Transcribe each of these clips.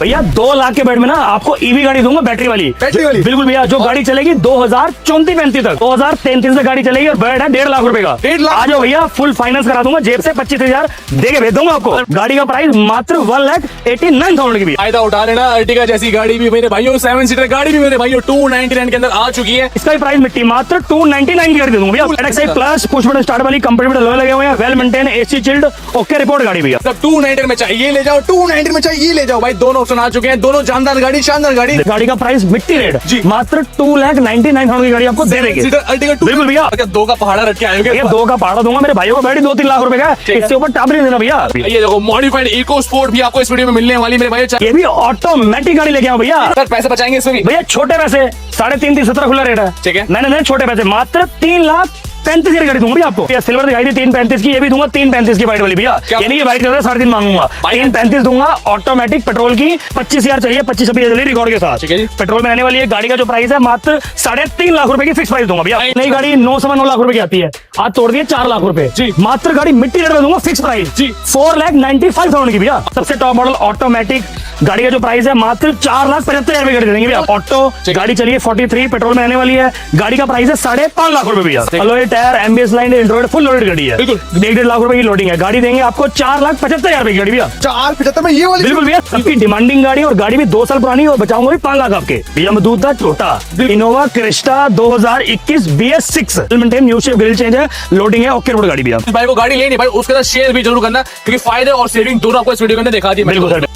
भैया 2 लाख के बेड में ना आपको ईवी गाड़ी दूंगा, बैटरी वाली। बिल्कुल भैया, जो गाड़ी चलेगी 2034-35 तक, 2033 तक गाड़ी चलेगी और बेड है 1.5 लाख रुपए का। 1.5 लाख? आ जाओ भैया, फुल फाइनेंस करा दूंगा, जेब से 25,000 दे के भेज दूंगा आपको। गाड़ी का प्राइस मात्र 1,89,000 की भी। फायदा उठा लेना। अर्टिगा जैसी गाड़ी भी मेरे भाइयों, 7 सीटर गाड़ी भी मेरे भाइयों 299 के अंदर आ चुकी है। इसका भी प्राइस मिट्टी, मात्र 299 की गाड़ी दे दूंगा भैया। ZX plus push button start वाली कंपनी में लगे हुए हैं, well maintain, AC chilled, okay report गाड़ी भैया। सब 299 में चाहिए ले जाओ, 299 में चाहिए ले जाओ भाई। दोनों ऑप्शन आ चुके हैं, दोनों जानदार गाड़ी, शानदार गाड़ी। गाड़ी का प्राइस मिट्टी रेट जी, मात्र 2,99,000 की गाड़ी आपको दे देंगे। बिल्कुल भैया, 2 का पहाड़ा रख के आएंगे। 2 का भाड़ा दूंगा मेरे भाइयों को, बैठी 2-3 लाख रुपए का, इससे ऊपर टाप नहीं देना भैया। ये देखो मॉडिफाइड इको स्पोर्ट भी आपको इस वीडियो में मिलने वाली मेरे भाई। ये भी ऑटोमेटिक गाड़ी लेके आओ भैया। सर पैसे बचाएंगे इसमें भी भैया छोटे पैसे, 3.5 17 खुला रेट है। ठीक है, नहीं छोटे पैसे, मात्र 3,35,000 की गाड़ी दूंगा भैया आपको। सिल्वर दिखाई थी 3,35 की, ये भी दूंगा 3,35 की वाइट वाली भैया। यानी कि वाइट कलर 3.5 मांगूंगा, 3,35 दूंगा। ऑटोमेटिक पेट्रोल की 25,000 चाहिए, 25-26 रिकॉर्ड के साथ पेट्रोल में रहने वाली है। गाड़ी का जो प्राइस है मात्र 3.5 लाख रुपए की फिक्स प्राइस दूंगा भैया। नई गाड़ी 9-9 लाख रुपए की आती है, आज तोड़ दिए 4 लाख रुपए जी। मात्र गाड़ी मिट्टी रेट में दूंगा, फिक्स प्राइस जी, 4,95,000 की भैया। सबसे टॉप मॉडल ऑटोमेटिक गाड़ी का जो प्राइस है मात्र 4,75,000 रुपए दे देंगे भैया। ऑटो गाड़ी चलिए 43 पेट्रोल में रहने वाली है। गाड़ी का प्राइस है 5.5 लाख रुपए भैया। Alloy tyre, MBS line, Android full loaded गाड़ी है। 1.5 लाख रुपए की लोडिंग है। गाड़ी देंगे आपको 4,75,000 रुपए की गाड़ी भैया। 4,75 में ये वाली? बिल्कुल भैया, सबकी डिमांडिंग गाड़ी और गाड़ी भी 2 साल पुरानी और बचाऊंगा भी 5 लाख आपके भैया। मजदूर था छोटा Innova Crysta 2021 BS6 maintain, new shape grill change है, लोडिंग है, ओके रोड गाड़ी भैया। भाई को गाड़ी लेनी भाई, उसके साथ शेयर भी जरूर करना, क्योंकि फायदे और सेविंग दोनों आपको इस वीडियो के अंदर दिखा दी। बिल्कुल सर।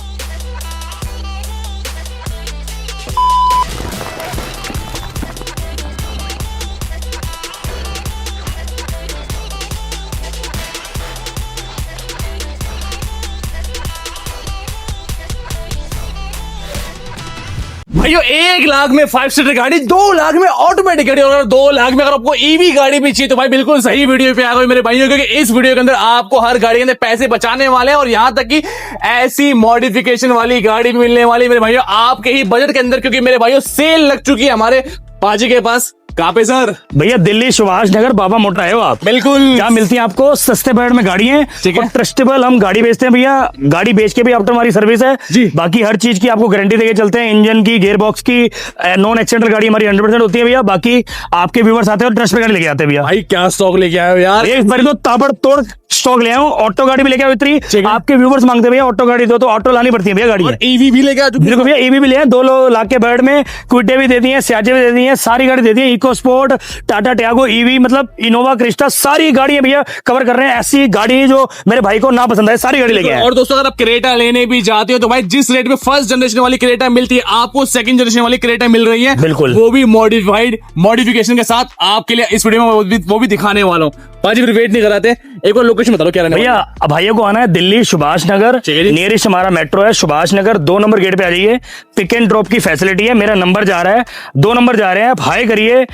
भाइयों 1 लाख में 5 सीटर गाड़ी, 2 लाख में ऑटोमेटिक गाड़ी, और 2 लाख में अगर आपको ईवी गाड़ी भी चाहिए तो भाई बिल्कुल सही वीडियो पे आ गए मेरे भाइयों, क्योंकि इस वीडियो के अंदर आपको हर गाड़ी के अंदर पैसे बचाने वाले हैं और यहां तक कि ऐसी मॉडिफिकेशन वाली गाड़ी भी मिलने वाली मेरे भाइयों आपके ही बजट के अंदर, क्योंकि मेरे भाइयों सेल लग चुकी है हमारे पाजी के पास। कहाँ पे सर? भैया दिल्ली सुभाष नगर बाबा मोटर आए हो आप। बिल्कुल, क्या मिलती है आपको सस्ते बजट में गाड़ी है, ट्रस्टेबल हम गाड़ी बेचते हैं भैया। गाड़ी बेच के भी आफ्टर हमारी सर्विस है जी। बाकी हर चीज की आपको गारंटी देके चलते हैं, इंजन की, गियर बॉक्स की, नॉन एक्सीडेंटल गाड़ी हमारी 100% होती है भैया। बाकी आपके व्यूवर्स आते हैं और ट्रस्ट पे गाड़ी लेके आते हैं भैया। भाई क्या स्टॉक लेके आए हो यार? एक बार तो ताबड़तोड़ स्टॉक ले आऊं, ऑटो गाड़ी भी लेके आओ इतनी। आपके व्यूवर्स मांगते भैया ऑटो गाड़ी दो, तो ऑटो लानी पड़ती है भैया गाड़ी। ईवी भी लेके आ चुके हैं भैया, ईवी भी ले 2 लाख के बजट में, क्विटे भी दे दी है, सियाजे भी दे दी है, सारी गाड़ी दे दी है। EcoSport, Tata Tiago, EV, मतलब इनोवा क्रिस्टा, सारी गाड़ी भैया कवर कर रहे हैं। ऐसी गाड़ी जो मेरे भाई को ना पसंद है, सारी गाड़ी लेके आए। और दोस्तों अगर आप क्रेटा लेने भी जाते हो तो भाई जिस रेट में फर्स्ट जनरेशन वाली क्रेटा मिलती है, आपको सेकंड जनरेशन वाली क्रेटा मिल रही है। बिल्कुल, वो भी मॉडिफाइड मॉडिफिकेशन के साथ आपके लिए इस वीडियो में वो भी दिखाने वाला हूँ। भाजी फिर वेट नहीं कराते, एक बार लोकेशन बता दो क्या रहने भैया। भाइयों को आना है दिल्ली सुभाष नगर, नियरेस्ट हमारा मेट्रो है सुभाष नगर, 2 नंबर गेट पे आ जाइए। पिक एंड ड्रॉप की फैसिलिटी है, मेरा नंबर जा रहा है, 2 नंबर जा रहे हैं, हाई करिए,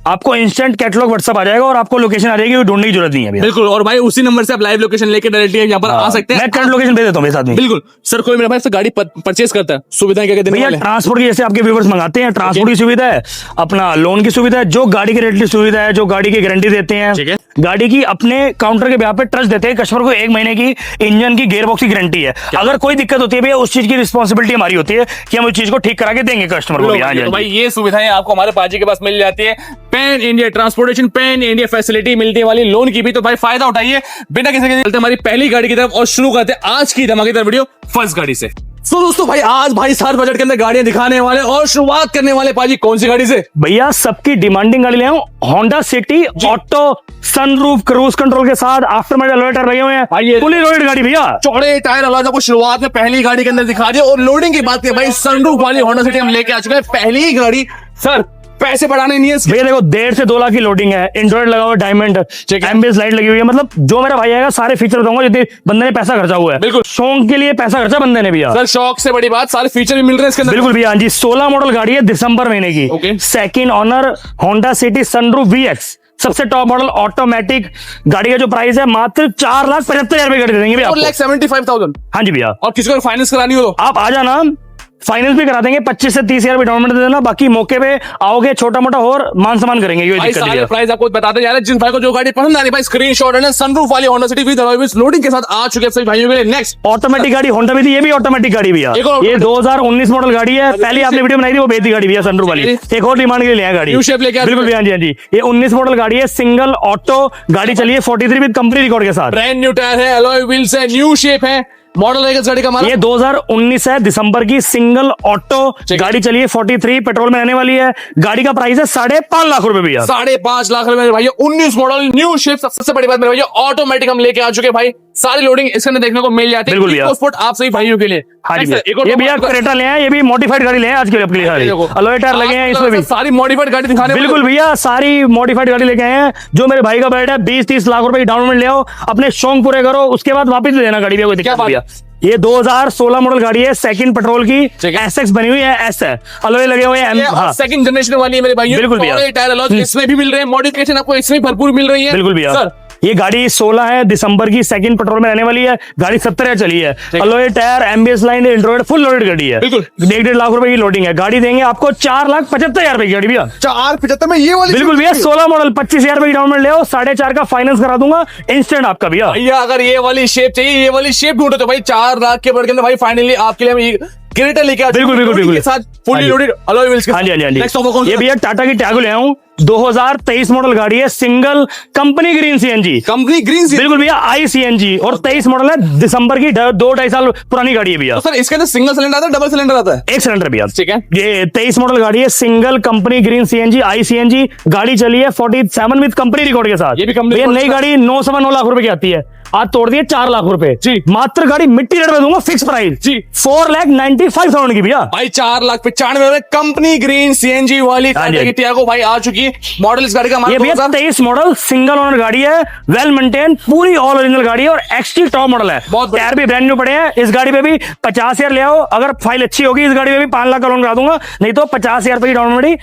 आपको इंस्टेंट कैटलॉग व्हाट्सएप आ जाएगा और आपको लोकेशन आ जाएगी, ढूंढने की जरूरत नहीं है भैया। बिल्कुल, और भाई उसी नंबर से आप लाइव लोकेशन लेके डायरेक्टली यहाँ पर आ सकते हैं। मैं करंट लोकेशन भेज देता हूँ साथ में। बिल्कुल सर, कोई मेरा भाई से गाड़ी परचेस करता है, सुविधाएं क्या देने वाले हैं? ट्रांसपोर्ट की, जैसे आपके व्यूवर्स मंगाते हैं, ट्रांसपोर्ट की सुविधा है, अपना लोन की सुविधा है, जो गाड़ी की रेट की सुविधा है, जो गाड़ी की गारंटी देते हैं, गाड़ी की अपने काउंटर के ब्याह पे ट्रस्ट देते हैं कस्टमर को। 1 महीने की इंजन की, गियर बॉक्स की गारंटी है। अगर कोई दिक्कत होती है भैया, उस चीज की रिस्पॉन्सिबिलिटी हमारी होती है कि हम उस चीज को ठीक करा के देंगे कस्टमर को। तो भाई ये सुविधाएं आपको हमारे पाजी के पास मिल जाती है। Pan India transportation, pan India facility मिलती है वाली लोन की भी, तो भाई फायदा उठाइए। बिना किसी के चलते हमारी पहली गाड़ी की तरफ और शुरू करते हैं आज की धमाकेदार वीडियो फर्स्ट गाड़ी से। तो दोस्तों भाई आज भाई 7 बजट के अंदर गाड़ियां दिखाने वाले और शुरुआत करने वाले पाजी कौन सी गाड़ी से? भैया सबकी डिमांडिंग गाड़ी ले आऊं, Honda city auto, sunroof, cruise control के साथ, आफ्टर मार्केट अलॉय टायर लगे हुए हैं, फुली लोडेड गाड़ी भैया। चौड़े टायर अलॉय आपको शुरुआत में पहली गाड़ी के अंदर दिखा दिया। और लोडिंग की बात करें भाई, सनरूफ वाली होंडा सिटी हम लेके आ चुके हैं, पहली गाड़ी। सर पैसे बढ़ाने नहीं है भैया, देखो 1.5 से 2 लाख की लोडिंग है, एंड्रॉइड लगा हुआ, डायमंड, एमबीएस लाइट लगी हुई है, मतलब जो मेरा भाई आएगा सारे फीचर बताऊंगा जितने बंदे ने पैसा खर्चा हुआ है। बिल्कुल, शौक के लिए पैसा खर्चा बंदे ने भैया। सर शौक से बड़ी बात, सारे फीचर भी मिल रहे हैं इसके अंदर। बिल्कुल भैया, जी 16 मॉडल गाड़ी है, दिसंबर महीने की, second owner, Honda city sunroof VX, सबसे टॉप मॉडल ऑटोमेटिक। गाड़ी का जो प्राइस है मात्र 4,75,000 रुपए गाड़ी दे देंगे भैया, 4,75,000। हाँ जी भैया। और किसी को फाइनेंस करानी हो तो आप आ जाना, फाइनेंस भी करा देंगे, 25 से 30 हजार भी डाउन पेमेंट दे देना, बाकी मौके पे आओगे छोटा मोटा और मान सम्मान करेंगे, ये भाई दिक्कत नहीं सारे है। प्राइस आपको बताते जा रहे हैं। जिन भाई को जो गाड़ी पसंद आ रही है भाई स्क्रीनशॉट है ना, सनरूफ वाली होंडा सिटी विद लोडिंग के साथ आ चुके हैं सभी भाइयों के लिए। नेक्स्ट ऑटोमेटिक गाड़ी होंडा भी थी, ये भी ऑटोमेटिक गाड़ी भैया, एक और ये automatic। 2019 मॉडल गाड़ी है, पहले आपने वीडियो बनाई थी वो बेहती गाड़ी भैया सनरूफ वाली, एक और डिमांड के लिए लिया है गाड़ी, न्यू शेप लेके आ बिल्कुल चुके भैया, हाँ जी, ये 19 मॉडल गाड़ी है, सिंगल ऑटो गाड़ी चली है 43 विद कंपनी रिकॉर्ड के साथ। ब्रांड न्यू टायर है, अलॉय व्हील्स है, न्यू शेप है, मॉडल रहेगा इस गाड़ी का हमारा। ये 2019 है, दिसंबर की, सिंगल ऑटो गाड़ी चली है 43, पेट्रोल में रहने वाली है, गाड़ी का प्राइस है 5.5 लाख रुपए भैया। 5.5 लाख रुपए भाई, 19 मॉडल न्यू शेप। सबसे बड़ी बात मेरे भैया ऑटोमेटिक हम लेके आ चुके हैं भाई, सारी लोडिंग इसके अंदर देखने को मिल जाती है। बिल्कुल भैया। स्पोर्ट आप सभी भाइयों के लिए। हाँ जी Next, भैया, एक और ये भैया क्रेटा ले आए, ये भी मॉडिफाइड गाड़ी ले आए आज के लिए आपके लिए, सारी अलॉय टायर लगे हैं इसमें भी, सारी मॉडिफाइड गाड़ी दिखाने वाले। बिल्कुल भैया, सारी मॉडिफाइड गाड़ी लेके आए हैं। जो मेरे भाई का बजट है 20-30 लाख रुपए की डाउन पेमेंट ले आओ, अपने शौक पूरे करो, उसके बाद वापस ले लेना गाड़ी भैया, कोई दिक्कत नहीं भैया। ये 2016 मॉडल गाड़ी है, सेकंड पेट्रोल की, एसएक्स बनी हुई है, एस है, अलॉय लगे हुए हैं, हाँ सेकंड जनरेशन वाली है मेरे भाई, बिल्कुल भैया। टायर अलॉय इसमें भी मिल रहे हैं, मॉडिफिकेशन आपको इसमें भरपूर मिल रही है। बिल्कुल भैया सर ये गाड़ी 16 है, दिसंबर की, सेकंड पेट्रोल में रहने वाली है, गाड़ी 70 चली है, alloy tyre, MBS line, Android, full loaded गाड़ी है, बिल्कुल 1.5 लाख रुपए की लोडिंग है। गाड़ी देंगे आपको 4,75,000 रुपए की गाड़ी भैया, 475 में ये वाली। बिल्कुल भैया, 16 मॉडल, 25,000 रुपए की डाउन पेमेंट ले आओ, 4.5 का फाइनेंस करा दूंगा इंस्टेंट आपका भैया। भैया अगर ये वाली शेप चाहिए, ये वाली शेप ढूंढो तो भाई 4 लाख के बढ़ के अंदर भाई फाइनली आपके लिए हम क्रेटा लेके आ बिल्कुल, बिल्कुल, बिल्कुल। के साथ फुली हाँ जी। लोडेड अलॉय व्हील्स के हाँ जी, हाँ जी, हाँ जी। नेक्स्ट ऑफर कौन सा? ये भैया टाटा की टैगो ले आऊं, 2023 मॉडल गाड़ी है, single company green CNG, company green C. बिल्कुल भैया, आई सीएनजी, और 23 मॉडल है, दिसंबर की, 2-2.5 साल पुरानी गाड़ी है भैया। तो सर इसके अंदर सिंगल सिलेंडर आता है, डबल सिलेंडर आता है? एक सिलेंडर भैया, ठीक है। ये 23 मॉडल गाड़ी है, सिंगल कंपनी ग्रीन सीएनजी, आई सीएनजी, गाड़ी चली है 47 विद कंपनी रिकॉर्ड के साथ। ये भी company भैया record नई के गाड़ी 9.9 लाख रुपए की आती है, आज तोड़ दिए 4 लाख रुपए जी। मात्र गाड़ी मिट्टी रेट में दूंगा, फिक्स प्राइस जी। 4,95,000 की भैया। भाई 4,95,000 में कंपनी ग्रीन सीएनजी वाली हाँ जी। टाटा की टियागो भाई आ चुकी है। मॉडल इस गाड़ी का ये भैया 23 मॉडल, सिंगल ओनर गाड़ी है, वेल मेंटेन, पूरी ऑल ओरिजिनल गाड़ी है, और एक्सटी टॉप मॉडल है, बहुत बढ़िया। टायर भी ब्रांड न्यू पड़े हैं। इस गाड़ी पे भी 50,000 ले आओ, अगर फाइल अच्छी होगी इस गाड़ी पे भी 5 लाख का लोन करा दूंगा, नहीं तो 50,000 रुपए की डाउन पेमेंट,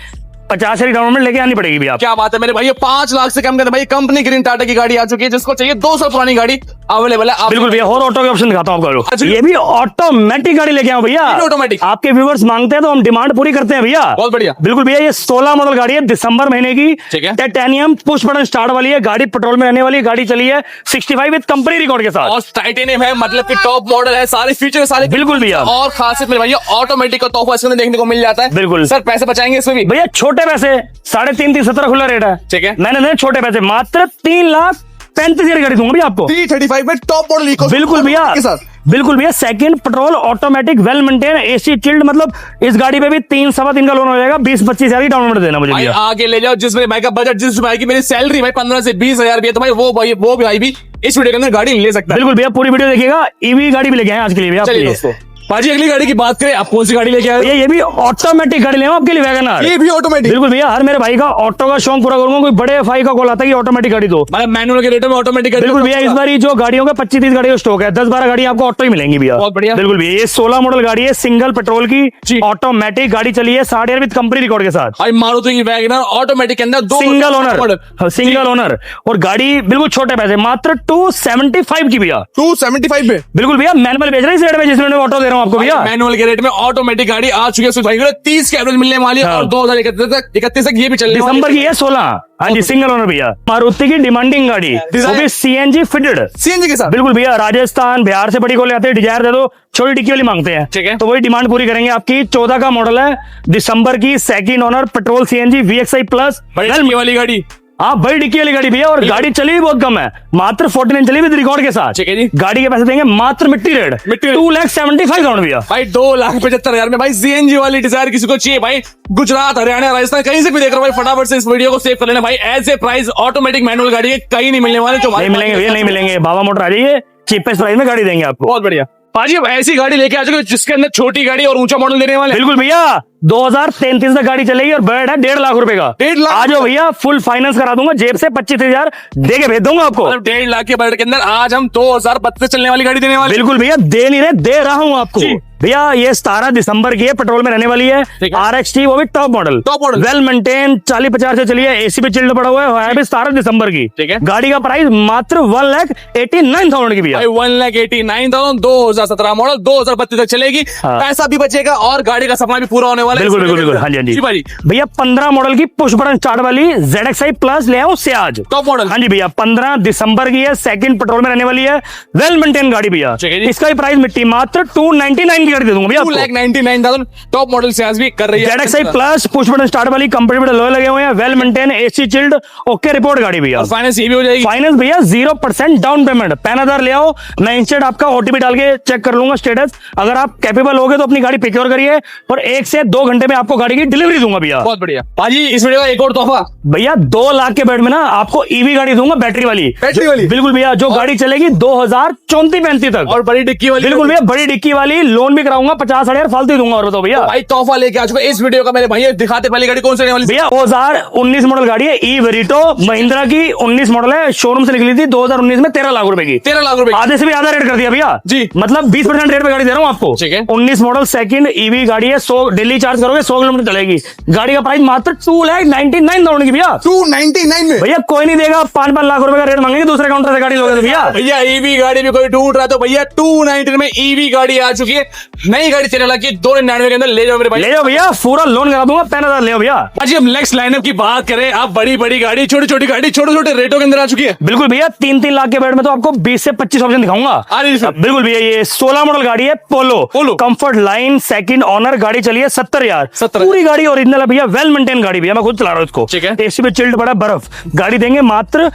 50,000 की डाउन पेमेंट लेके आनी पड़ेगी भैया। क्या बात है मेरे भाई, 5 लाख से कम के अंदर भाई कंपनी ग्रीन टाटा की गाड़ी आ चुकी है। जिसको चाहिए 2 साल पुरानी गाड़ी अवेलेबल है। बिल्कुल भैया, और ऑटो के ऑप्शन दिखाता हूँ आपको, अच्छा। ये भी ऑटोमेटिक गाड़ी लेके आऊं भैया, ऑटोमेटिक। आपके व्यूअर्स मांगते हैं तो हम डिमांड पूरी करते हैं भैया। बहुत बढ़िया। बिल्कुल भैया, ये 16 मॉडल गाड़ी है, दिसंबर महीने की, ठीक है। टाइटेनियम पुश बटन स्टार्ट वाली है, गाड़ी पेट्रोल में रहने वाली है, गाड़ी चली है 65 विद कंपनी रिकॉर्ड के साथ। और टाइटेनियम है, मतलब कि टॉप मॉडल है, सारे फीचर सारे बिल्कुल भैया। और खासियत मेरे भाई ऑटोमेटिक का तोहफा इसके अंदर देखने को मिल जाता है। बिल्कुल। सर पैसे बचाएंगे इसमें भी? भैया छोटे पैसे, 3.5-3.17 खुला रेट है, ठीक है। मैंने दिए छोटे पैसे, मात्र 3,35,000 गाड़ी दूंगा भैया आपको। 335 में टॉप मॉडल इको बिल्कुल भैया, के साथ। बिल्कुल भैया, second petrol automatic, well maintain, AC chilled, मतलब इस गाड़ी पे भी 3-3.25 का लोन हो जाएगा, 20-25 हजार की डाउन पेमेंट देना मुझे भाई भैया। आगे ले जाओ, जिस मेरे भाई का बजट, जिस भाई की मेरी सैलरी भाई 15 से 20 हजार भी है, तो भाई वो भाई भी इस वीडियो के अंदर गाड़ी ले सकता है। बिल्कुल भैया, पूरी वीडियो देखिएगा, ईवी गाड़ी भी लेके आए हैं आज के लिए भैया आपके चलिए लिए। दोस्तों, पाजी अगली गाड़ी की बात करें, आप कौन सी गाड़ी लेके आए? भैया ये भी ऑटोमेटिक गाड़ी ले आऊं आपके लिए, वैगन आर। ये भी ऑटोमेटिक। बिल्कुल भैया, हर मेरे भाई का ऑटो का शौक पूरा करूंगा, कोई बड़े एफआई का कॉल आता है कि ऑटोमेटिक गाड़ी दो। मतलब मैनुअल के रेटों में ऑटोमेटिक गाड़ी। बिल्कुल भैया, इस बार जो गाड़ियों का 25-30 गाड़ी का स्टॉक है, 10-12 गाड़ी आपको ऑटो ही मिलेंगी भैया। बहुत बढ़िया। बिल्कुल भैया, ये 16 मॉडल गाड़ी है, सिंगल पेट्रोल जी। की, ऑटोमेटिक गाड़ी चली है 60 विद कंपनी रिकॉर्ड के साथ। भाई मारुति की वैगनर ऑटोमेटिक के अंदर 2 सिंगल ओनर, सिंगल ओनर, और गाड़ी बिल्कुल छोटे पैसे, मात्र 275 की भैया। 275 में बिल्कुल भैया, मैनुअल बेच रहे हैं इस रेट में जिसमें मैं ऑटो दे रहा हूँ आपको भैया। मैनुअल के रेट में ऑटोमेटिक गाड़ी आ चुकी है उसमें भाई 30 के एवरेज मिलने वाली है। हाँ। और 2031 तक ये भी चलने दिसंबर की है 16। हाँ जी, सिंगल ओनर भैया, मारुति की डिमांडिंग गाड़ी, वो भी सीएनजी फिटेड। सीएनजी के साथ। बिल्कुल भैया, राजस्थान बिहार से बड़ी को ले आते हैं, डिजायर दे दो, छोटी टिक्की वाली मांगते हैं, ठीक है। तो वही डिमांड पूरी करेंगे आपकी। 14 का मॉडल है, दिसंबर की, second owner, petrol CNG VXI plus, बड़ी वाली गाड़ी। हाँ बड़ी डिक्की वाली गाड़ी भैया, और गाड़ी चली भी बहुत कम है, मात्र 49 चली विद रिकॉर्ड के साथ। ठीक है जी। गाड़ी के पैसे देंगे मात्र मिट्टी रेट, मिट्टी रेट। 2,75,000 भैया। भाई 2,75,000 में भाई सीएनजी वाली डिजायर किसी को चाहिए भाई, गुजरात, हरियाणा, राजस्थान कहीं से भी देख रहे हो भाई, फटाफट से इस वीडियो को सेव कर लेना भाई। As a price automatic manual गाड़ी के कहीं नहीं मिलने वाले, जो नहीं मिलेंगे भैया, नहीं मिलेंगे, बाबा मोटर आ जाइए, चीपेस्ट प्राइस में गाड़ी देंगे आपको। बहुत बढ़िया। पाजी अब ऐसी गाड़ी लेके आ चुके हैं जिसके अंदर छोटी गाड़ी और ऊंचा मॉडल देने वाले। बिल्कुल भैया, 2033 तक गाड़ी चलेगी और बजट है 1.5 लाख रुपए का। 1.5 लाख? आ जाओ भैया, फुल फाइनेंस करा दूंगा, जेब से 25,000 दे के भेज दूंगा आपको। मतलब 1.5 लाख के बजट के अंदर आज हम 2032 चलने वाली गाड़ी देने वाले। बिल्कुल भैया, दे नहीं रहे, दे रहा हूँ आपको। भैया ये 17 दिसंबर की है, पेट्रोल में रहने वाली है। ठीक है। RXT वो भी टॉप मॉडल, वेल मेंटेन, 40-50 से चली है, एसी पे चिल्ड पड़ा हुआ है भी 17 दिसंबर की। ठीक है। गाड़ी का प्राइस मात्र 1,89,000 की भैया। 1,89,000, 2017 मॉडल, 2032 तक चलेगी। हाँ। पैसा भी बचेगा और गाड़ी का सपना भी पूरा होने वाला है। बिल्कुल बिल्कुल बिल्कुल, हाँ जी हाँ जी भाई। भैया 15 मॉडल की पुश बटन स्टार्ट वाली ZXi प्लस ले आओ सियाज, टॉप मॉडल। हाँ जी भैया 15 दिसंबर की है, सेकंड पेट्रोल में रहने वाली है, वेल मेंटेन गाड़ी भैया। ठीक है जी। इसका भी प्राइस मिट्टी मात्र 299 की गाड़ी दे दूंगा भैया आपको। 2,99,000 टॉप मॉडल से आज भी कर रही है। ZXi plus push button start वाली, कंपनी लोहे लगे हुए हैं, well maintain, AC chilled, okay report गाड़ी भैया। फाइनेंस ये भी हो जाएगी। फाइनेंस भैया 0% डाउन पेमेंट, पैन आधार ले आओ, मैं इंस्टेंट आपका OTP डाल के चेक कर लूंगा स्टेटस। अगर आप कैपेबल होगे तो अपनी गाड़ी पिक्योर करिए और 1 से 2 घंटे में आपको गाड़ी की डिलीवरी दूंगा भैया। बहुत बढ़िया भाजी। इस वीडियो का एक और तोहफा भैया 2 लाख के बेड में ना आपको ईवी गाड़ी दूंगा, बैटरी वाली। बैटरी वाली? बिल्कुल भैया, जो गाड़ी चलेगी 2034-35 तक, और बड़ी डिक्की वाली। बिल्कुल भैया बड़ी डिक्की वाली, लोन भी कराऊंगा, 50,000 फालतू दूंगा। और बताओ भैया भाई तोहफा लेके आ चुका इस वीडियो का मेरे भाई। दिखाते पहली गाड़ी कौन सी रहने वाली? भैया 2019 मॉडल गाड़ी है, ई वेरिटो महिंद्रा की, 19 मॉडल है, शोरूम से निकली थी 2019 में 13 लाख रुपए की। 13 लाख रुपए। आधे से भी आधा रेट कर दिया भैया जी। मतलब 20% रेट पे गाड़ी दे रहा हूँ आपको। ठीक है। 19 मॉडल सेकंड ईवी गाड़ी है, 100 डेली चार्ज करोगे 100 किलोमीटर चलेगी। गाड़ी का प्राइस मात्र 2,99,000 की भैया। 299 में भैया कोई नहीं देगा, 5-5 लाख रुपए का रेट मांगेंगे दूसरे काउंटर से गाड़ी लोगे तो भैया। भैया ईवी गाड़ी भी कोई ढूंढ रहा है तो भैया 290 में ईवी गाड़ी आ चुकी है। नई गाड़ी चलने लगी 299 के अंदर। ले जाओ मेरे भाई, ले जाओ भैया, पूरा लोन करा दूंगा, 5,000 ले जाओ भैया। आज हम नेक्स्ट लाइनअप की बात करें, आप बड़ी बड़ी गाड़ी, छोटी छोटी गाड़ी, छोटे छोटे रेटों के अंदर आ चुकी है। बिल्कुल भैया 3-3 लाख के बेड में तो आपको 20 से 25 ऑप्शन दिखाऊंगा। अरे सर। बिल्कुल भैया, ये 16 मॉडल गाड़ी है, पोलो कंफर्ट लाइन, सेकंड ओनर, गाड़ी चली है 70,000। 70,000 पूरी गाड़ी ओरिजिनल है भैया, वेल मेंटेन गाड़ी भैया, मैं खुद चला रहा हूँ इसको। ठीक है। एसी पे चिल्ड पड़ा, बर्फ। गाड़ी देंगे मात्र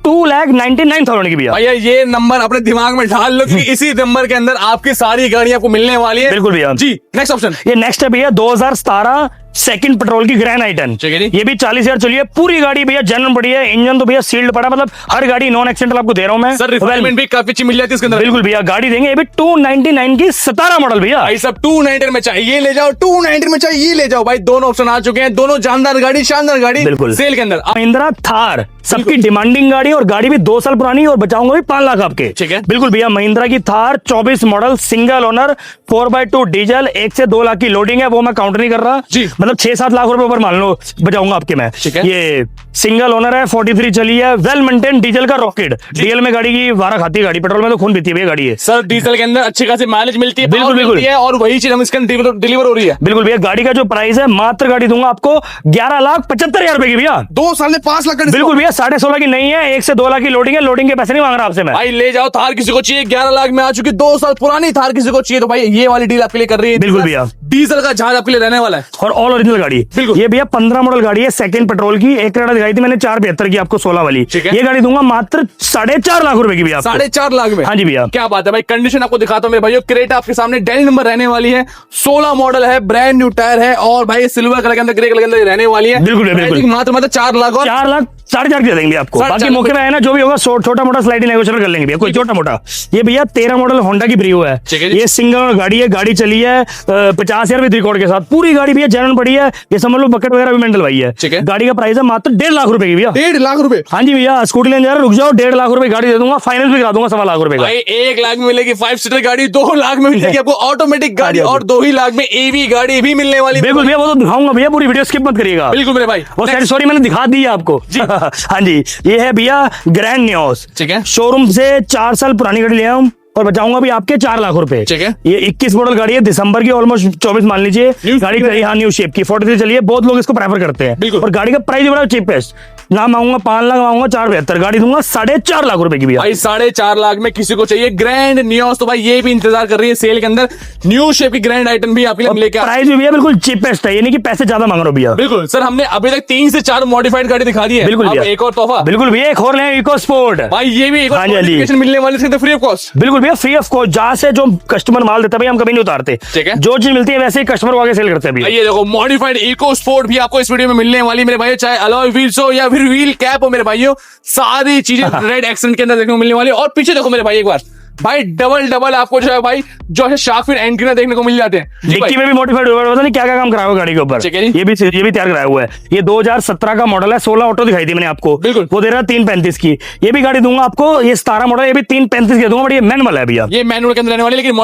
2,99,000 की भैया। भैया ये नंबर अपने दिमाग में डाल लो कि इसी नंबर के अंदर आपकी सारी गाड़ी आपको मिलने वाली है। बिल्कुल भैया जी। नेक्स्ट ऑप्शन ये नेक्स्ट है भैया 2017 सेकंड पेट्रोल की ग्रैंड आइटन। ठीक है जी। ये भी 40,000 चली है, पूरी गाड़ी भैया जेन्युइन पड़ी है, इंजन तो भैया सील्ड पड़ा, मतलब हर गाड़ी नॉन एक्सीडेंटल आपको दे रहा हूं मैं। सर रिफाइनमेंट भी काफी अच्छी मिल जाती है इसके अंदर। बिल्कुल भैया गाड़ी देंगे, ये भी 299 की 17 मॉडल भैया। भाई सब 290 में चाहिए ले जाओ, 290 में चाहिए ले जाओ भाई। दोनों ऑप्शन आ चुके हैं, दोनों जानदार गाड़ी, शानदार गाड़ी बिल्कुल सेल के अंदर। महिंद्रा थार सबकी डिमांडिंग गाड़ी, और गाड़ी भी 2 साल पुरानी, और बचाऊंगा भी 5 लाख आपके। ठीक है। बिल्कुल भैया महिंद्रा की Thar 24 model, single owner, 4x2 diesel, 1 से 2 लाख की लोडिंग है, वो मैं काउंट नहीं कर रहा जी। मतलब 6-7 लाख रुपए ऊपर मान लो बचाऊंगा आपके मैं। ठीक है। ये सिंगल ओनर है, 43 चली है, वेल मेंटेन, डीजल का रॉकेट। डीजल में गाड़ी की वारा खाती है गाड़ी, पेट्रोल में तो खून पीती है भैया गाड़ी है। सर डीजल के अंदर अच्छी खासी माइलेज मिलती है, बिल्कुल, power बिल्कुल। मिलती है, और वही चीज हम इसके अंदर डिलीवर हो रही है। बिल्कुल भैया गाड़ी का जो प्राइस है, मात्र गाड़ी दूंगा आपको 11,75,000 रुपए की भैया। 2 साल में 5 लाख का बिल्कुल भैया 16.5 की नहीं है, 1 से 2 लाख की लोडिंग है, लोडिंग के पैसे नहीं मांग रहा आपसे मैं। भाई ले जाओ, थार किसी को चाहिए 11 लाख में आ चुकी, 2 साल पुरानी थार किसी को चाहिए तो भाई ये वाली डील आपके लिए कर रही है। बिल्कुल भैया। डीजल का जहाज आपके लिए रहने वाला है। और ऑल ओरिजिनल गाड़ी। बिल्कुल। ये भैया 15 मॉडल गाड़ी है, सेकंड पेट्रोल की, एक रेट दिखाई थी मैंने 472 की आपको 16 वाली। ठीक है। ये गाड़ी दूंगा मात्र 4.5 लाख रुपए की भैया आपको। 4.5 लाख में? हाँ जी भैया। क्या बात है भाई। कंडीशन आपको दिखाता हूँ मेरे भाइयों, क्रेटा आपके सामने, डेली नंबर रहने वाली है, 16 मॉडल है, ब्रांड न्यू टायर है, और भाई सिल्वर कलर के अंदर, ग्रे कलर के अंदर रहने वाली है। बिल्कुल बिल्कुल। मात्र 4 लाख और 4 लाख 4.5 की दे देंगे आपको। 4.5 बाकी मौके में है ना, जो भी होगा छोटा मोटा स्लाइडिंग नेगोशिएट कर लेंगे भैया, कोई छोटा मोटा। ये भैया 13 मॉडल होंडा की ब्रियो है। ठीक है जी। ये सिंगल गाड़ी है, गाड़ी चली है 50,000 विद रिकॉर्ड के साथ, पूरी गाड़ी भैया जेन्युइन पड़ी है, ये समझ लो बकेट वगैरह भी मैंने डलवाई है। ठीक है। गाड़ी का प्राइस है मात्र 1.5 लाख रुपए की भैया। 1.5 लाख रुपए? हाँ जी भैया, स्कूटी लेने जा रहे हो, रुक जाओ, 1.5 लाख रुपए गाड़ी दे दूंगा, फाइनेंस भी करा दूंगा 1.25 लाख रुपए का। भाई 1 लाख में मिलेगी 5 सीटर गाड़ी, 2 लाख में मिलेगी आपको ऑटोमेटिक गाड़ी, और 2 ही लाख में ईवी गाड़ी भी मिलने वाली। बिल्कुल भैया, वो तो दिखाऊंगा भैया, पूरी वीडियो स्किप मत करिएगा। बिल्कुल मेरे भाई। वो सॉरी मैंने दिखा दी है आपको। हाँ जी, ये है भैया ग्रैंड नियोस। ठीक है। शोरूम से 4 साल पुरानी गाड़ी ले आया हूं, और बचाऊंगा भी आपके 4 लाख रुपए। ठीक है। ये 21 मॉडल गाड़ी है, दिसंबर की, ऑलमोस्ट 24 मान लीजिए। New गाड़ी shape करी, हाँ न्यू शेप की, 43 चलिए, बहुत लोग इसको प्रेफर करते हैं। बिल्कुल। और गाड़ी का प्राइस बड़ा चीपेस्ट, ना मांगूंगा 5 लाख, मांगूंगा 4.72, गाड़ी दूंगा 4.5 लाख रुपए की भैया। भाई 4.5 लाख में किसी को चाहिए ग्रैंड नियोस, तो भाई ये भी इंतजार कर रही है सेल के अंदर। न्यू शेप की ग्रैंड आइटन भी आपके लिए लेके प्राइस भी भैया बिल्कुल चीपेस्ट है, ये नहीं कि पैसे ज्यादा मांग रहे हो भैया। बिल्कुल सर, हमने अभी तक 3 से 4 मॉडिफाइड गाड़ी दिखा दी है। बिल्कुल अब भैया। एक और तोहफा। बिल्कुल भैया, एक और ले इको स्पोर्ट। भाई ये भी एक और हाँ जी, हाँ जी। मॉडिफिकेशन मिलने वाली है फ्री ऑफ कॉस्ट। बिल्कुल भैया, फ्री ऑफ कॉस्ट। जहाँ से जो कस्टमर माल देता है भैया, हम कभी नहीं उतारते। ठीक है। जो चीज मिलती है वैसे ही कस्टमर को आगे सेल करते हैं भैया। ये देखो मॉडिफाइड इको स्पोर्ट भी आपको इस वीडियो में मिलने वाली मेरे भाई, चाहे अलॉय व्हील्स हो या फिर व्हील कैप हो मेरे भाइयों, सारी चीजें रेड एक्सेंट के अंदर देखने को मिलने वाली। और पीछे देखो मेरे भाई एक बार, भाई डबल आपको जो है भाई जो है शार्क फिन एंटीना देखने को मिल जाते हैं जी भाई। डिक्की में भी मॉडिफाइड हुआ है, पता नहीं क्या क्या काम कराया हुआ गाड़ी के ऊपर। ठीक है जी। ये भी तैयार कराया हुआ है। ये 2017 का मॉडल है, 16 ऑटो दिखाई थी मैंने आपको, बिल्कुल। वो दे रहा है 335 की। ये भी गाड़ी दूंगा आपको, ये 17 मॉडल, ये भी 335 की दूंगा, बट ये मैनुअल है भैया। ये मैनुअल के अंदर रहने वाली, लेकिन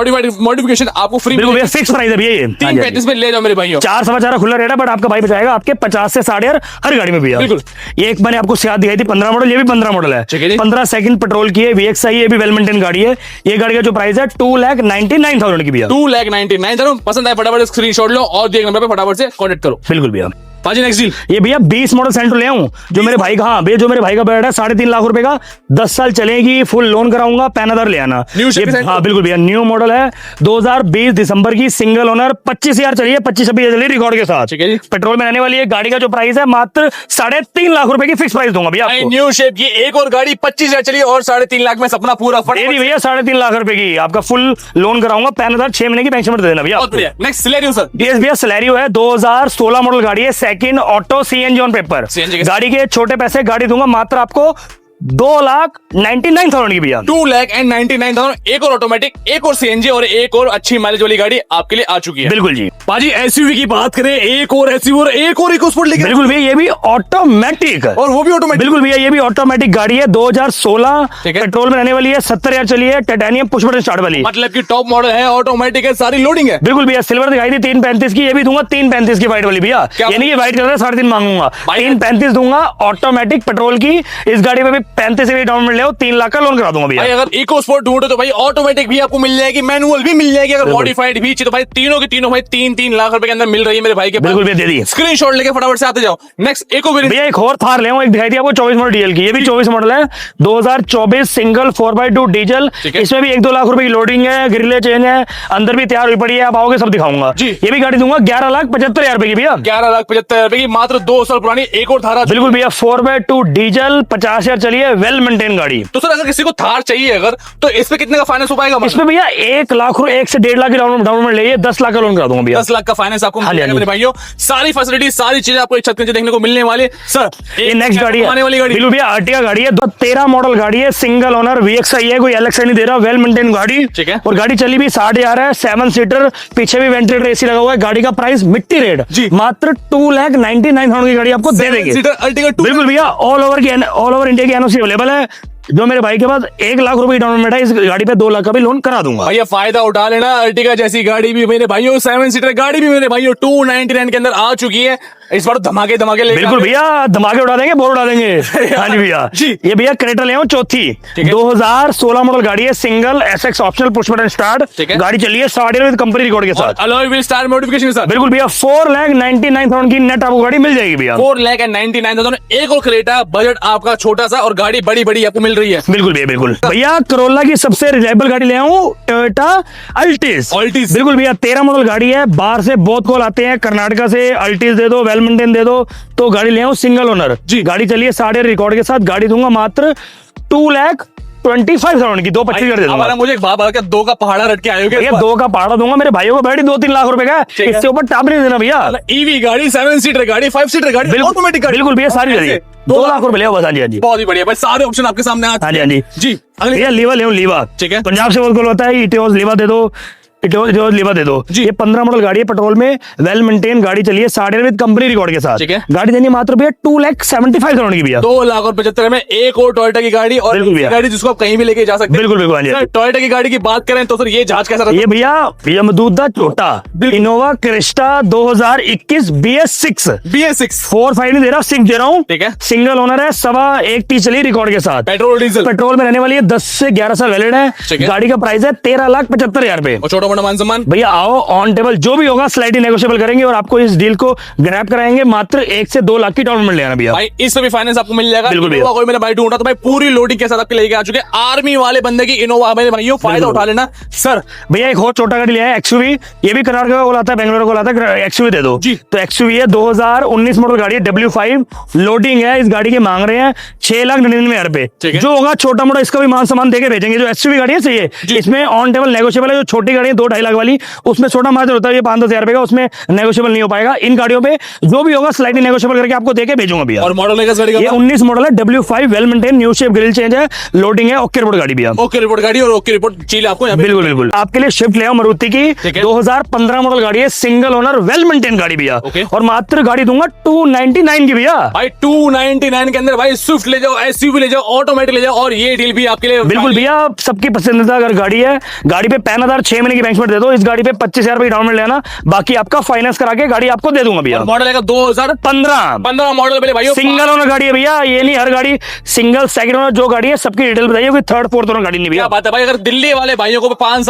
मॉडिफिकेशन आपको फ्री बिल्कुल भैया, फिक्स प्राइस है भैया ये। 335 में ले जाओ मेरे भाइयों। 4 खुला रेट है, बट आपका भाई बचाएगा आपके 50 से 60,000 हर गाड़ी में भैया। बिल्कुल। ये एक मैंने आपको सियाद दिखाई थी 15 मॉडल, ये भी 15 मॉडल है। ठीक है जी। 15 सेकंड पेट्रोल की है, VXI, ये भी वेल मेंटेन गाड़ी है। ये गाड़ी का जो प्राइस है 2,99,000 की भैया। 2,99,000 पसंद आए फटाफट स्क्रीनशॉट लो और दिए नंबर पे फटाफट से कांटेक्ट करो। बिल्कुल भैया। पाजी नेक्स्ट डील। ये भैया 20 मॉडल सेंट्रो ले आऊं, जो मेरे भाई का, हाँ भैया जो मेरे भाई का बजट है 3.5 लाख रुपए का, 10 साल चलेगी, फुल लोन कराऊंगा, पैनादार ले आना। न्यू शेप ये- सेंट्रो? हाँ बिल्कुल भैया, न्यू मॉडल है, 2020 दिसंबर की, सिंगल ओनर, 25,000 चलिए, 25-26 चलिए रिकॉर्ड के साथ। ठीक है जी। पेट्रोल में रहने वाली है। गाड़ी का जो प्राइस है मात्र 3.5 लाख रुपए की फिक्स प्राइस दूंगा भैया आपको। न्यू शेप की एक और गाड़ी 25,000 चली और 3.5 लाख में सपना पूरा दे दी भैया 3.5 लाख रुपए की, आपका फुल लोन कराऊंगा, पैनादार 6 महीने की पेंशन दे देना भैया बहुत आपको। बढ़िया। Next Celerio sir. यस भैया, सिलेरियो है, 2016 मॉडल गाड़ी है, second auto CNG on paper. CNG के गाड़ी के छोटे पैसे, गाड़ी दूंगा मात्र आपको 2,99,000 की भैया। 2,99,000 एक और ऑटोमेटिक, एक और सीएनजी और एक और अच्छी माइलेज वाली गाड़ी आपके लिए आ चुकी है। बिल्कुल जी। पाजी एसयूवी की बात करें, एक और एसयूवी और एक और इकोस्पोर्ट लेके बिल्कुल भैया, ये भी ऑटोमेटिक, और वो भी ऑटोमेटिक। बिल्कुल भैया, ये भी ऑटोमेटिक गाड़ी है, 2016 ठीक है। पेट्रोल में रहने वाली है, 70,000 चली है, टाइटेनियम पुश बटन स्टार्ट वाली। मतलब कि टॉप मॉडल है, ऑटोमेटिक है, सारी लोडिंग है। बिल्कुल भैया, सिल्वर दिखाई थी 335 की, ये भी दूंगा 335 की व्हाइट वाली भैया। क्या यानी ये व्हाइट कलर 3.5 मांगूंगा, भाई 335 दूंगा, ऑटोमेटिक पेट्रोल की। इस गाड़ी में भी 35 से डाउन ले 3 लाख का लोन करा दूंगा भैया। भाई अगर इकोस्पोर्ट ढूंढो तो भाई ऑटोमेटिक भी आपको मिल जाएगी, मैनुअल भी मिल जाएगी, अगर मॉडिफाइड भी चाहिए तो भाई तीनों की तीनों भाई 3-3 लाख रुपए के अंदर मिल रही है मेरे भाई के पास। बिल्कुल भैया, दे दी। स्क्रीनशॉट लेके फटाफट से आते जाओ। नेक्स्ट एक और भैया एक और थार ले आऊं, एक दिखाई थी आपको 24 मॉडल डीजल की, ये भी 24 मॉडल है, 2024 सिंगल 4x2 डीजल। ठीक है। इसमें भी 1-2 लाख रुपए की लोडिंग है, ग्रिले चेंज है, अंदर भी तैयार हुई पड़ी है, आप आओगे सब दिखाऊंगा जी। ये भी गाड़ी दूंगा 11,75,000 रुपए की भैया। 11,75,000 रुपए की, मात्र 2 साल पुरानी एक और थार। बिल्कुल भैया, 4x2 डीजल, 50,000 चलिए, वेल मेंटेन गाड़ी। तो सर अगर किसी को थार चाहिए अगर, तो इस पे कितने का फाइनेंस हो पाएगा? इसमें भैया 1 लाख रुपए, 1 से 1.5 लाख की डाउन पेमेंट ले, 10 लाख का लोन करा दूंगा भैया। 10 लाख का फाइनेंस आपको हाँ मिल जी, जाएगा हाँ जी। मेरे भाइयों। सारी फैसिलिटी, सारी चीजें आपको एक छत के नीचे देखने को मिलने वाली है। सर ये नेक्स्ट गाड़ी आने वाली है, गाड़ी बिल्कुल भैया, अर्टिगा गाड़ी है, 13 मॉडल गाड़ी है, सिंगल ओनर, VXI है, कोई एलेक्सा नहीं दे रहा, वेल मेंटेन गाड़ी। ठीक है। और गाड़ी चली भी 60,000 है, 7 सीटर, पीछे भी वेंटिलेटर AC लगा हुआ है। गाड़ी का प्राइस मिट्टी रेट जी। मात्र 2,99,000 की गाड़ी आपको दे देंगे। Seater Ertiga 2। बिल्कुल भैया, ऑल ओवर इंडिया की NOC अवेलेबल है। जो मेरे भाई के पास 1 लाख रुपए की डाउन पेमेंट है, इस गाड़ी पे 2 लाख का भी लोन करा दूंगा। भैया फायदा उठा लेना, अर्टिगा जैसी गाड़ी भी मेरे भाइयों, 7 सीटर गाड़ी भी मेरे भाइयों 299 के अंदर आ चुकी है। इस बार धमाके लेके बिल्कुल आए। भैया, धमाके उड़ा देंगे, बोर उड़ा देंगे। हाँ जी भैया जी। ये भैया क्रेटा ले आऊं चौथी, ठीक है। 2016 मॉडल गाड़ी है, single SX optional push button start. ठीक है। गाड़ी चली है 60,000 कंपनी रिकॉर्ड के साथ। अलॉय व्हील स्टार मॉडिफिकेशन के साथ। बिल्कुल भैया, 4,99,000 की नेट आपको गाड़ी मिल जाएगी भैया। 4,99,000 एक और क्रेटा, बजट आपका छोटा सा और गाड़ी बड़ी बड़ी आपको मिल रही है। बिल्कुल भैया, बिल्कुल भैया, करोला की सबसे रिलायबल गाड़ी ले आऊं, टोयोटा अल्टिस। अल्टिस। बिल्कुल भैया, 13 मॉडल गाड़ी है, बाहर से बहुत कॉल आते हैं, कर्नाटका से अल्टिस दे दो, वेल मेंटेन दे दो, तो गाड़ी ले आऊं सिंगल ओनर जी। गाड़ी चलिए 60,000 रिकॉर्ड के साथ। गाड़ी दूंगा मात्र 2,25,000 की, 2,25,000 दे दूंगा। हमारा मुझे एक बात क्या 2 का पहाड़ा रट के आए हो भैया 2 का पहाड़ा दूंगा, मेरे भाइयों को बैठी 2-3 लाख रुपए का, ठीक है। इससे ऊपर टाप नहीं देना भैया। ईवी गाड़ी, 7 सीटर गाड़ी, 5 सीटर गाड़ी, ऑटोमेटिक गाड़ी। बिल्कुल भैया, सारी गाड़ी 2 लाख रुपए ले आओ बस। हाँ जी, हाँ जी, बहुत ही बढ़िया भाई, सारे ऑप्शन आपके सामने आ हाँ जी, हाँ जी जी। अगले भैया, लीवा ले लीवा, ठीक है। पंजाब से बहुत कॉल होता है, इटियोस लीवा दे दो, इटियोस लीवा दे दो जी। ये 15 मॉडल गाड़ी है, पेट्रोल में, वेल मेंटेन गाड़ी चली है 60,000 विद कंपनी रिकॉर्ड के साथ। ठीक है। गाड़ी देनी मात्र भैया 2,75,000 की भैया। 2,75,000 में एक और टोयोटा की गाड़ी, और बिल्कुल ये भैया। गाड़ी जिसको आप कहीं भी लेके जा सकते हैं। बिल्कुल बिल्कुल, हाँ जी, हाँ सर जी। टोयोटा की गाड़ी की बात करें तो सर ये जहाज कैसा रहता ये भैया मदूदा छोटा बिल्कुल। इनोवा क्रिस्टा 2021 BS6 है? BS6 4.5 नहीं दे रहा, 6 दे रहा हूँ। ठीक है। सिंगल ओनर है, 1.25 टी चली रिकॉर्ड के साथ। पेट्रोल डीजल पेट्रोल में रहने वाली है, 10 से 11 साल वैलिड ठीक है। है। गाड़ी का प्राइस है 13,75,000 रुपए। और छोटा मोटा मान सम्मान। भैया आओ, ऑन टेबल जो भी होगा स्लाइडली नेगोशिएबल करेंगे और आपको इस डील को ग्रैब कराएंगे। मात्र 1 से 2 लाख की डाउन पेमेंट लेना भैया। भाई इस पे भी फाइनेंस आपको मिल जाएगा। बिल्कुल भैया। इनोवा कोई मेरा भाई ढूंढा तो भाई पूरी लोडिंग के साथ आपके लेके आ चुके हैं। आर्मी वाले बंदे की इनोवा मेरे भाइयों, फायदा उठा लेना। सर भैया एक और छोटा गाड़ी लिया है, XUV। ये भी कर्नाटक का आता है, बेंगलोर को आता है, XUV दे दो जी। तो XUV है, 2019 मॉडल गाड़ी है, W5 लोडिंग है। इस गाड़ी के मांग रहे हैं 6,99,000 रुपए। ठीक है। जो होगा छोटा मोटा इसका भी मान सामान देके भेजेंगे। जो SUV गाड़ी है, सही है, जी। इसमें ऑन टेबल नेगोशिएबल है। जो छोटी गाड़ी है 2-2.5 लाख वाली, उसमें छोटा मार्जिन होता है, ये 5-10 हजार रुपए का, उसमें नेगोशिएबल नहीं हो पाएगा। इन गाड़ियों पे जो भी होगा स्लाइडली नेगोशिएबल करके आपको देके भेजूंगा भैया। और मॉडल है किस गाड़ी ये का? 19 मॉडल है, W5 well maintain, new shape grill change है, लोडिंग है, ओके रिपोर्ट गाड़ी भैया। ओके रिपोर्ट गाड़ी और ओके रिपोर्ट चाहिए आपको यहाँ पे? बिल्कुल बिल्कुल। आपके लिए शिफ्ट ले आओ मारुति की, ठीक है। 2015 मॉडल गाड़ी है, सिंगल ओनर वेल मेंटेन गाड़ी भैया। ओके। और मात्र गाड़ी दूंगा 299 की भैया। भाई 299 के अंदर भाई स्विफ्ट ले जाओ, एसयूवी ले जाओ, ऑटोमेटिक ले जाओ, और ये डील भी आपके लिए बिल्कुल भैया, सबकी पसंदीदा अगर गाड़ी है, गाड़ी पे पैन आधार 6 महीने की बैंक दे दो, इस गाड़ी पे 25,000 रुपए डाउन पेमेंट लेना, बाकी आपका फाइनेंस करा के गाड़ी आपको दे दूंगा भैया। मॉडल है 2015 मॉडल पहले भाई। सिंगल ओनर गाड़ी है भैया, ये नहीं हर गाड़ी सिंगल सेकंड ओनर जो गाड़ी है सबकी डिटेल बताइए, कोई थर्ड फोर्थ ओनर गाड़ी नहीं भैया। क्या बात है भाई, अगर दिल्ली वाले भाइयों को 5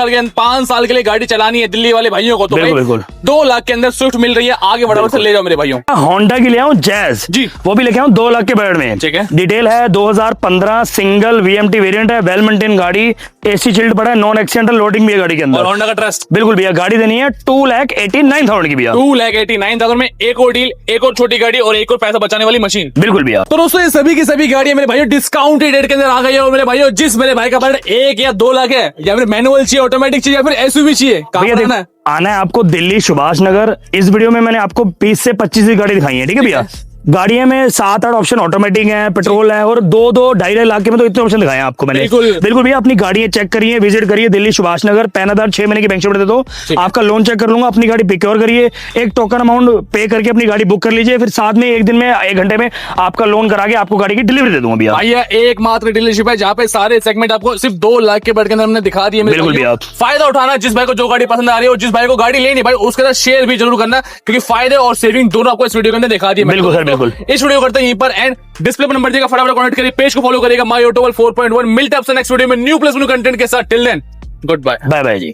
साल के लिए गाड़ी चलानी है, दिल्ली वाले भाइयों को, तो बिल्कुल, भाई बिल्कुल। 2 लाख के अंदर स्विफ्ट मिल रही है। आगे फटाफट से ले जाओ मेरे भाइयों। होंडा की ले आऊं जैज जी। वो भी लेके आऊं 2 लाख के बजट में। ठीक है। डिटेल है 2015 सिंगल VMT वेरिएंट है, वेल मेंटेन गाड़ी, AC चिल्ड पड़ा है, नॉन एक्सीडेंटल लोडिंग भी है गाड़ी के और अंदर। होंडा का ट्रस्ट। बिल्कुल भैया, गाड़ी देनी है 2,89,000 की भैया। 2,89,000 में एक और डील, एक और छोटी गाड़ी और एक और पैसा बचाने वाली मशीन। बिल्कुल भैया। तो दोस्तों ये सभी की सभी गाड़ियां मेरे भाइयों डिस्काउंटेड रेट के अंदर आ गई है। और मेरे भाइयों जिस मेरे भाई का बजट 1 या 2 लाख है, या फिर मैनुअल चाहिए, ऑटोमेटिक चाहिए, या फिर एसयूवी चाहिए, कहां भैया पर देखो, आना है? आना है आपको दिल्ली सुभाष नगर। इस वीडियो में मैंने आपको 20 से 25 की गाड़ी दिखाई है, ठीक है भैया। गाड़ियों में 7-8 ऑप्शन ऑटोमेटिक है, पेट्रोल है, और 2-2.5 लाख के में तो इतने ऑप्शन दिखाए हैं आपको मैंने। बिल्कुल भैया, अपनी गाड़ियां चेक करिए, विजिट करिए दिल्ली सुभाष नगर। पैन आधार 6 महीने की बैंक स्टेटमेंट दे दो, आपका लोन चेक कर लूंगा, अपनी गाड़ी प्रिक्योर करिए, एक टोकन अमाउंट पे करके अपनी गाड़ी बुक कर लीजिए, फिर साथ में 1 दिन में 1 घंटे में आपका लोन करा के आपको गाड़ी की डिलीवरी दे दूंगा भैया। भैया एकमात्र डीलरशिप है जहाँ पे सारे सेगमेंट आपको सिर्फ 2 लाख के बजट के अंदर हमने दिखा दिए। मेरे बिल्कुल भाइयों, भैया। फायदा उठाना, जिस भाई को जो गाड़ी पसंद आ रही है और जिस भाई को गाड़ी लेनी भाई उसके साथ शेयर भी जरूर करना, क्योंकि फायदे और सेविंग दोनों आपको इस वीडियो के अंदर दिखा दिए। बिल्कुल सर, बिल्कुल। इस वीडियो करते हैं यहीं पर एंड। डिस्प्ले पर नंबर देगा, फटाफट कॉन्टेक्ट करिए, पेज को फॉलो करिएगा माय ऑटोमोबाइल 4.1। मिलते हैं आपसे नेक्स्ट वीडियो में न्यू प्लस न्यू कंटेंट के साथ। Till then goodbye. Bye bye जी।